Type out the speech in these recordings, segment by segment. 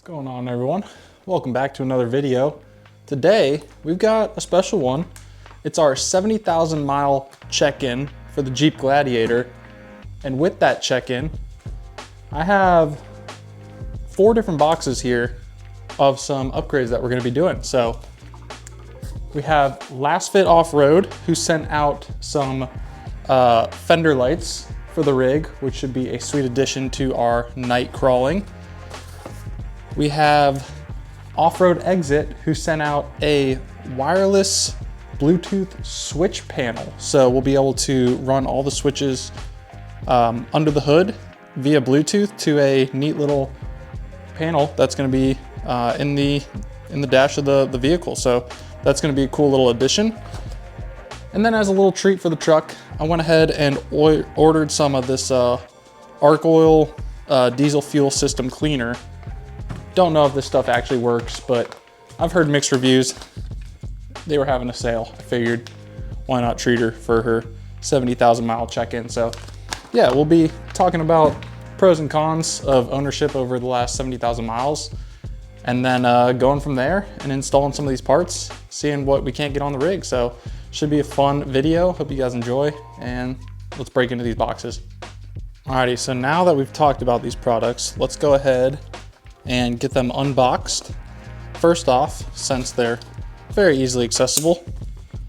Going on, everyone? Welcome back to another video. Today we've got a special one. It's our 70,000 mile check-in for the Jeep Gladiator, and with that check-in I have 4 different boxes here of some upgrades that we're going to be doing. So we have Lasfit Off-Road, who sent out some fender lights for the rig, which should be a sweet addition to our night crawling. We have Off-Road Exit, who sent out a wireless Bluetooth switch panel. So we'll be able to run all the switches under the hood via Bluetooth to a neat little panel that's going to be in the dash of the vehicle. So that's going to be a cool little addition. And then as a little treat for the truck, I went ahead and ordered some of this arc oil diesel fuel system cleaner. Don't know if this stuff actually works, but I've heard mixed reviews. They were having a sale. I figured, why not treat her for her 70,000 mile check-in? So yeah, we'll be talking about pros and cons of ownership over the last 70,000 miles, and then going from there and installing some of these parts, seeing what we can't get on the rig. So should be a fun video. Hope you guys enjoy, and let's break into these boxes. Alrighty, so now that we've talked about these products, let's go ahead and get them unboxed. First off, since they're very easily accessible, I'll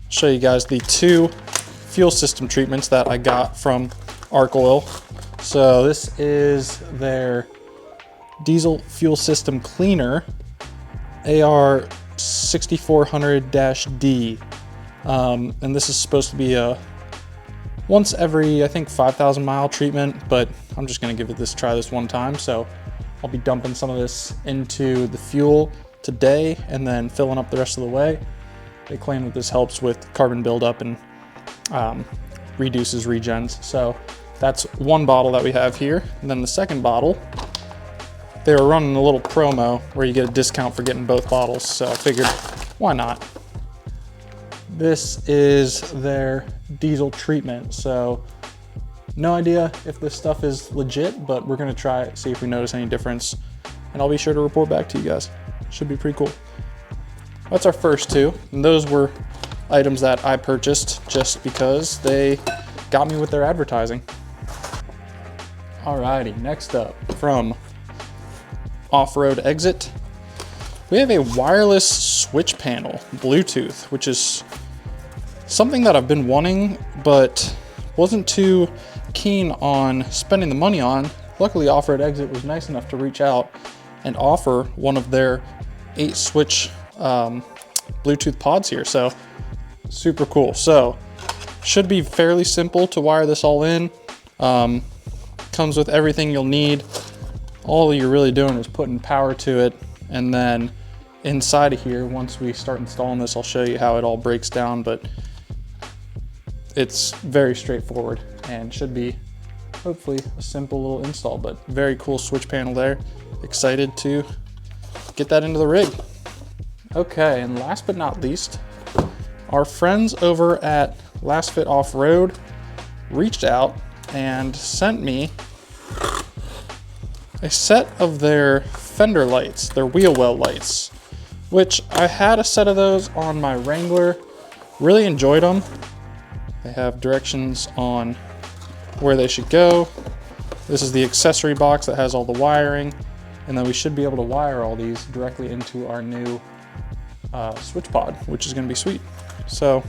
show you guys the 2 fuel system treatments that I got from Arc Oil. So this is their diesel fuel system cleaner, AR 6400-D. And this is supposed to be a once every, I think, 5,000 mile treatment, but I'm just gonna give it this try this one time. So I'll be dumping some of this into the fuel today and then filling up the rest of the way. They claim that this helps with carbon buildup and reduces regens. So that's one bottle that we have here. And then the second bottle, they were running a little promo where you get a discount for getting both bottles. So I figured, why not? This is their diesel treatment. So no idea if this stuff is legit, but we're gonna try it, see if we notice any difference, and I'll be sure to report back to you guys. Should be pretty cool. That's our first 2, and those were items that I purchased just because they got me with their advertising. Alrighty, next up from Off-Road Exit, we have a wireless switch panel, Bluetooth, which is something that I've been wanting, but wasn't too keen on spending the money on. Luckily, Off-Road Exit was nice enough to reach out and offer one of their 8 switch Bluetooth pods here. So super cool. So should be fairly simple to wire this all in. Comes with everything you'll need. All you're really doing is putting power to it, and then inside of here, once we start installing this, I'll show you how it all breaks down, but it's very straightforward and should be hopefully a simple little install, but very cool switch panel there. Excited to get that into the rig. Okay, and last but not least, our friends over at Lasfit Off-Road reached out and sent me a set of their fender lights, their wheel well lights, which I had a set of those on my Wrangler. Really enjoyed them. They have directions on where they should go. This is the accessory box that has all the wiring, and then we should be able to wire all these directly into our new switch pod, which is going to be sweet. So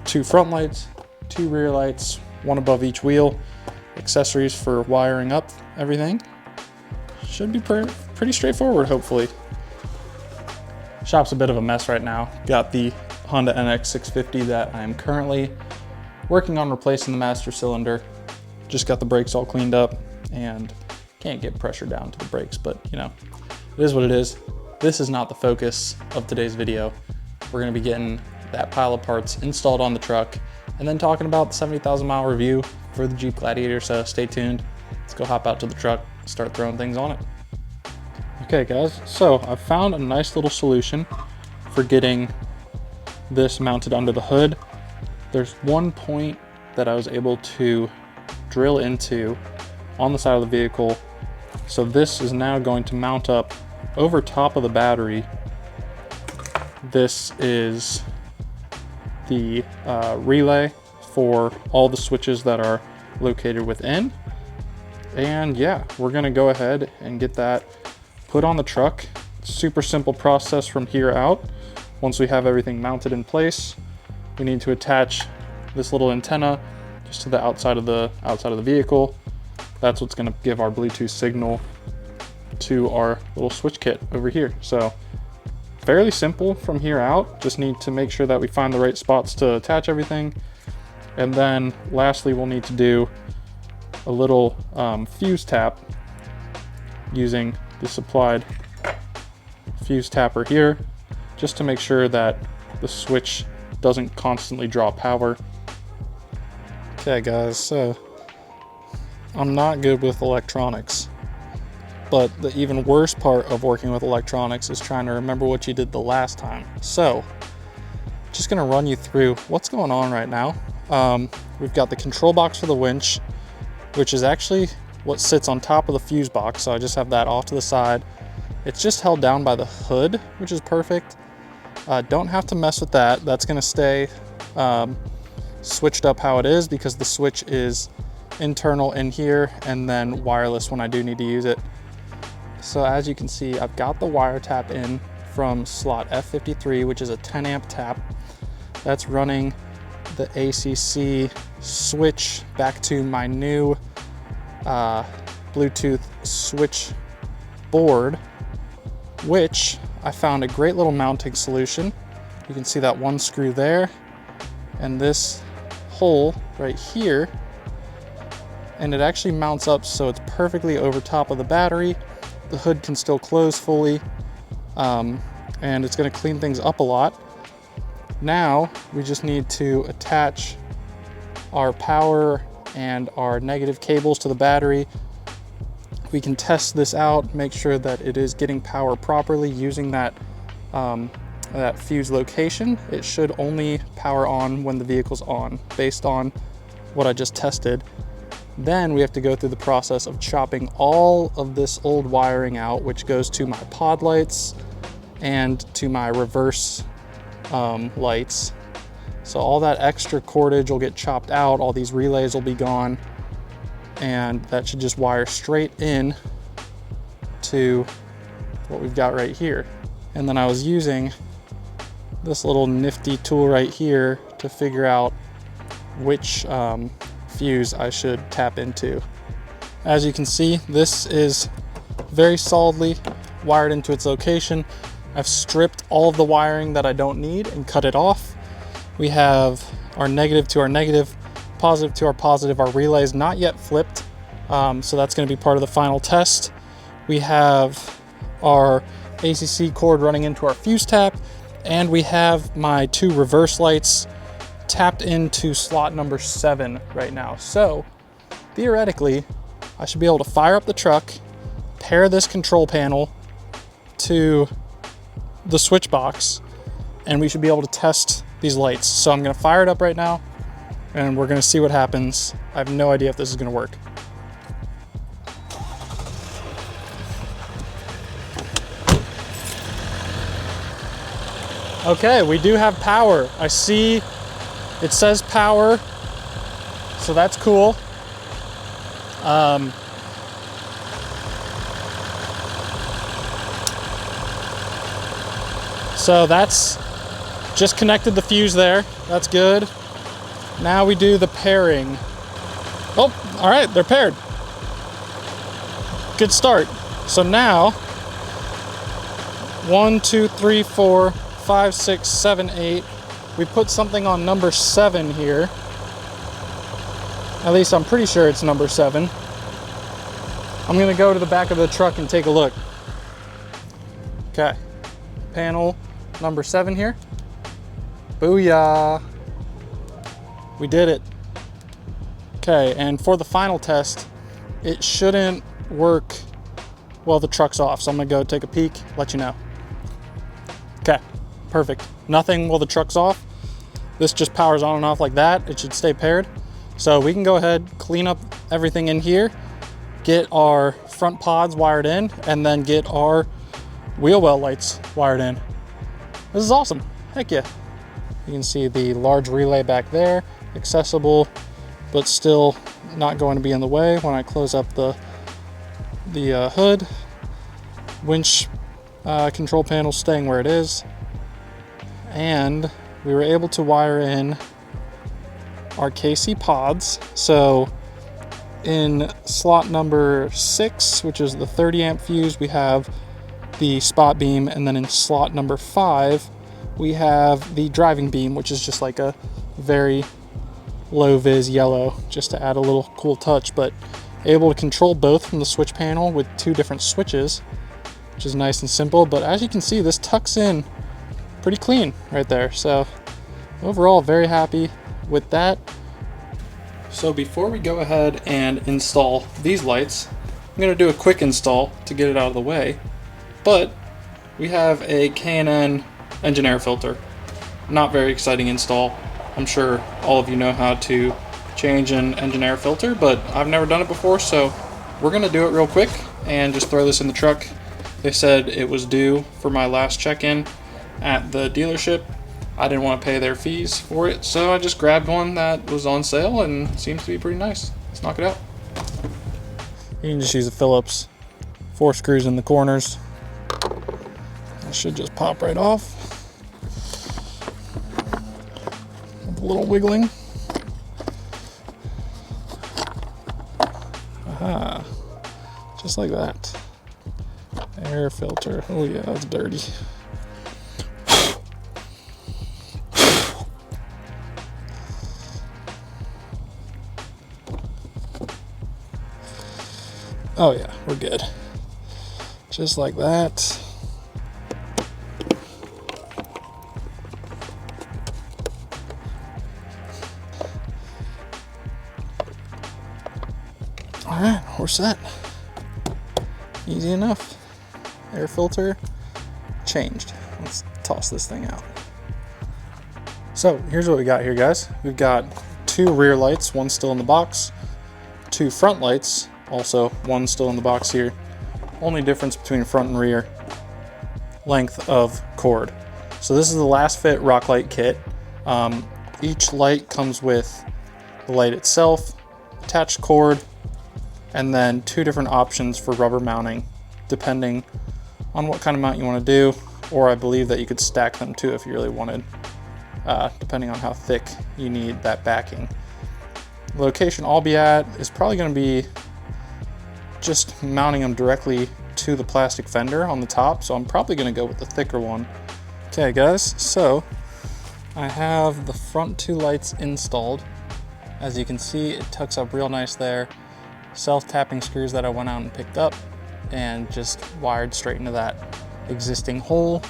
2 front lights, 2 rear lights, 1 above each wheel, accessories for wiring up everything. Should be pretty straightforward, hopefully. Shop's a bit of a mess right now. Got the Honda NX 650 that I'm currently working on replacing the master cylinder. Just got the brakes all cleaned up and can't get pressure down to the brakes, but you know, it is what it is. This is not the focus of today's video. We're gonna be getting that pile of parts installed on the truck and then talking about the 70,000 mile review for the Jeep Gladiator, so stay tuned. Let's go hop out to the truck and start throwing things on it. Okay guys, so I found a nice little solution for getting this mounted under the hood. There's one point that I was able to drill into on the side of the vehicle So this is now going to mount up over top of the battery. This is the relay for all the switches that are located within. And yeah, we're gonna go ahead and get that put on the truck. Super simple process from here out. Once we have everything mounted in place, we need to attach this little antenna just to the outside of the vehicle. That's what's gonna give our Bluetooth signal to our little switch kit over here. So fairly simple from here out. Just need to make sure that we find the right spots to attach everything. And then lastly, we'll need to do a little fuse tap using the supplied fuse tapper here, just to make sure that the switch doesn't constantly draw power. Okay guys, so I'm not good with electronics, but the even worse part of working with electronics is trying to remember what you did the last time. So just gonna run you through what's going on right now. We've got the control box for the winch, which is actually what sits on top of the fuse box. So I just have that off to the side. It's just held down by the hood, which is perfect. Don't have to mess with that. That's gonna stay switched up how it is, because the switch is internal in here and then wireless when I do need to use it. So as you can see, I've got the wire tap in from slot F53, which is a 10 amp tap. That's running the ACC switch back to my new Bluetooth switch board, which I found a great little mounting solution. You can see that one screw there and this hole right here, and it actually mounts up so it's perfectly over top of the battery. The hood can still close fully, and it's going to clean things up a lot. Now we just need to attach our power and our negative cables to the battery. We can test this out, make sure that it is getting power properly using that that fuse location. It should only power on when the vehicle's on, based on what I just tested. Then we have to go through the process of chopping all of this old wiring out, which goes to my pod lights and to my reverse lights. So all that extra cordage will get chopped out, all these relays will be gone, and that should just wire straight in to what we've got right here. And then I was using this little nifty tool right here to figure out which fuse I should tap into. As you can see, this is very solidly wired into its location. I've stripped all of the wiring that I don't need and cut it off. We have our negative to our negative, positive to our positive. Our relay is not yet flipped, so that's going to be part of the final test. We have our ACC cord running into our fuse tap, and we have my two reverse lights tapped into slot number 7 right now. So theoretically, I should be able to fire up the truck, pair this control panel to the switch box, and we should be able to test these lights. So I'm going to fire it up right now and we're going to see what happens. I have no idea if this is going to work. Okay, we do have power. I see it says power, so that's cool. So that's just connected the fuse there. That's good. Now we do the pairing. Oh, all right, they're paired. Good start. So now, 1, 2, 3, 4, 5, 6, 7, 8. We put something on number 7 here. At least I'm pretty sure it's number 7. I'm gonna go to the back of the truck and take a look. Okay, panel number 7 here. Booyah! We did it. Okay, and for the final test, it shouldn't work while the truck's off. So I'm gonna go take a peek, let you know. Okay, perfect. Nothing while the truck's off. This just powers on and off like that. It should stay paired. So we can go ahead, clean up everything in here, get our front pods wired in and then get our wheel well lights wired in. This is awesome. Heck yeah. You can see the large relay back there, accessible, but still not going to be in the way when I close up the hood. Winch control panel staying where it is. And we were able to wire in our KC pods. So in slot number 6, which is the 30 amp fuse, we have the spot beam, and then in slot number 5 we have the driving beam, which is just like a very low vis yellow, just to add a little cool touch, but able to control both from the switch panel with 2 different switches, which is nice and simple. But as you can see, this tucks in pretty clean right there. So overall, very happy with that. So before we go ahead and install these lights, I'm going to do a quick install to get it out of the way. But we have a K&N engine air filter. Not very exciting install. I'm sure all of you know how to change an engine air filter, but I've never done it before, so we're going to do it real quick and just throw this in the truck. They said it was due for my last check-in at the dealership. I didn't want to pay their fees for it, so I just grabbed one that was on sale and seems to be pretty nice. Let's knock it out. You can just use a Phillips. 4 screws in the corners. That should just pop right off. With a little wiggling. Aha. Just like that. Air filter. Oh yeah, that's dirty. Oh yeah, we're good. Just like that. All right, we're set. Easy enough. Air filter changed. Let's toss this thing out. So here's what we got here, guys. We've got 2 rear lights, one still in the box, 2 front lights, also one still in the box here. Only difference between front and rear, length of cord. So this is the Lasfit rock light kit. Each light comes with the light itself, attached cord, and then 2 different options for rubber mounting, depending on what kind of mount you want to do, or I believe that you could stack them too if you really wanted, depending on how thick you need that backing. The location I'll be at is probably going to be just mounting them directly to the plastic fender on the top, so I'm probably going to go with the thicker one. Okay guys, so I have the front 2 lights installed. As you can see, it tucks up real nice there. Self-tapping screws that I went out and picked up and just wired straight into that existing hole.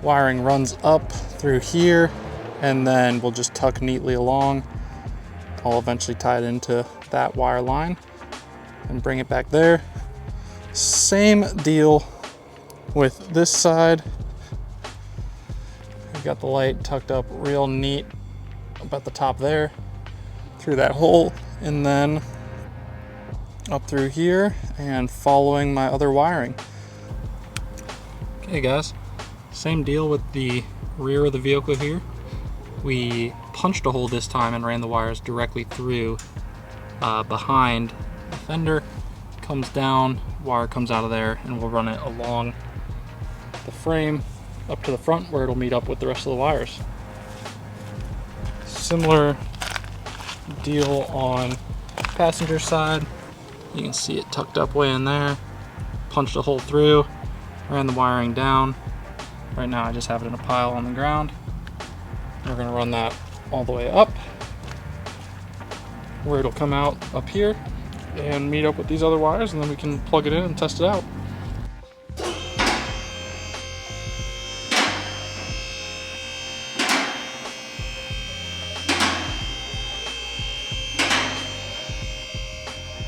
Wiring runs up through here, and then we'll just tuck neatly along. I'll eventually tie it into that wire line and bring it back there. Same deal with this side. We've got the light tucked up real neat up at the top there, through that hole, and then up through here and following my other wiring. Okay guys, same deal with the rear of the vehicle here. We punched a hole this time and ran the wires directly through behind the fender. Comes down, wire comes out of there, and we'll run it along the frame up to the front where it'll meet up with the rest of the wires. Similar deal on passenger side. You can see it tucked up way in there. Punched a hole through, ran the wiring down. Right now I just have it in a pile on the ground. We're gonna run that all the way up, where it'll come out up here and meet up with these other wires, and then we can plug it in and test it out.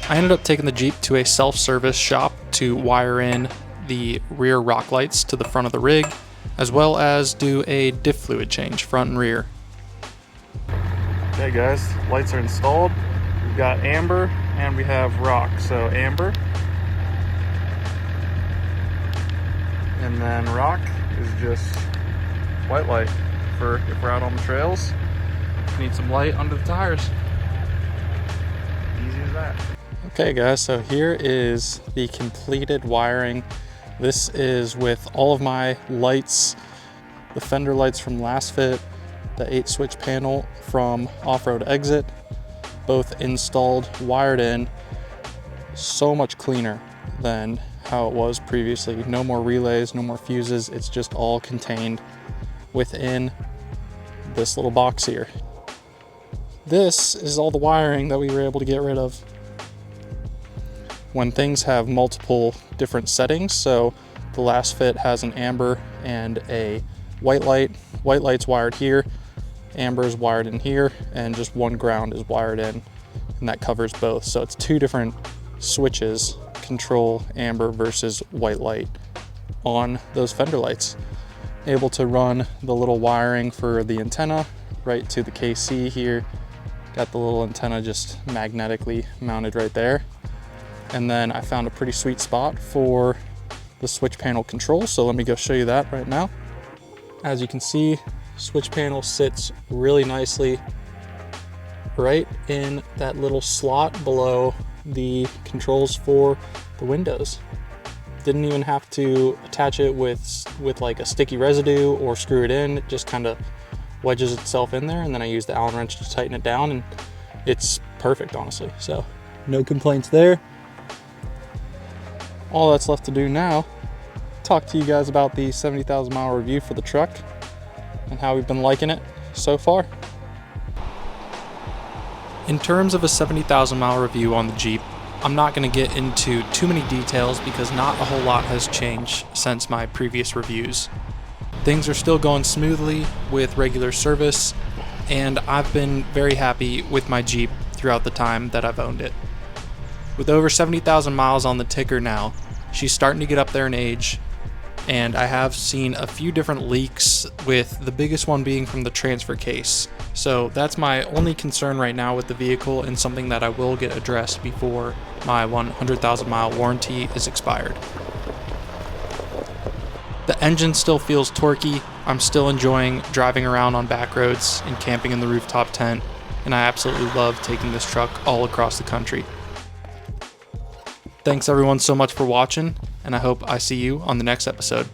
I ended up taking the Jeep to a self-service shop to wire in the rear rock lights to the front of the rig, as well as do a diff fluid change, front and rear. Okay guys, lights are installed. We've got amber and we have rock. So amber, And then rock is just white light for if we're out on the trails. Need some light under the tires. Easy as that. Okay guys, so here is the completed wiring. This is with all of my lights, the fender lights from Lasfit, the 8 switch panel from Off-Road Exit, both installed, wired in. So much cleaner than how it was previously. No more relays, no more fuses. It's just all contained within this little box here. This is all the wiring that we were able to get rid of. When things have multiple different settings, so the Lasfit has an amber and a white light. White light's wired here, amber is wired in here, and just one ground is wired in, and that covers both. So it's 2 different switches control amber versus white light on those fender lights. Able to run the little wiring for the antenna right to the KC here. Got the little antenna just magnetically mounted right there. And then I found a pretty sweet spot for the switch panel control. So let me go show you that right now. As you can see, switch panel sits really nicely right in that little slot below the controls for the windows. Didn't even have to attach it with like a sticky residue or screw it in. It just kind of wedges itself in there, and then I use the Allen wrench to tighten it down, and it's perfect, honestly. So no complaints there. All that's left to do now, talk to you guys about the 70,000 mile review for the truck and how we've been liking it so far. In terms of a 70,000 mile review on the Jeep, I'm not going to get into too many details because not a whole lot has changed since my previous reviews. Things are still going smoothly with regular service, and I've been very happy with my Jeep throughout the time that I've owned it. With over 70,000 miles on the ticker now, she's starting to get up there in age, and I have seen a few different leaks, with the biggest one being from the transfer case. So that's my only concern right now with the vehicle, and something that I will get addressed before my 100,000 mile warranty is expired. The engine still feels torquey. I'm still enjoying driving around on back roads and camping in the rooftop tent, and I absolutely love taking this truck all across the country. Thanks everyone so much for watching, and I hope I see you on the next episode.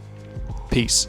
Peace.